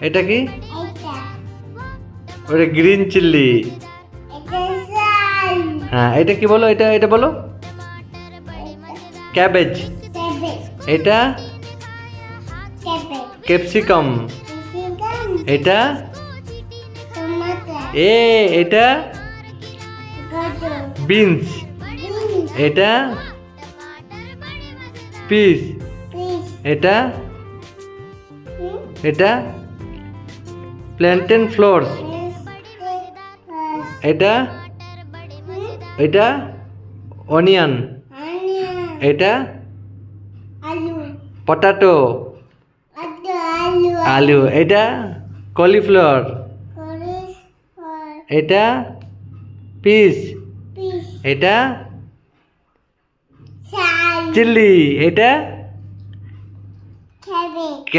এটা কি? ওটা গ্রিন চিল্লি। হ্যাঁ, এটা কি বলো? এটা এটা বলো। ক্যাবেজ। এটা ক্যাপসিকাম। এটা এটা বিনস। এটা পিস। এটা এটা প্ল্যান্টেন ফ্লোরস। এটা এটা অনিয়ন। এটা পটাটো। আলু। এটা কলিফ্লাওয়ার। এটা পিস। এটা চিল্লি। এটা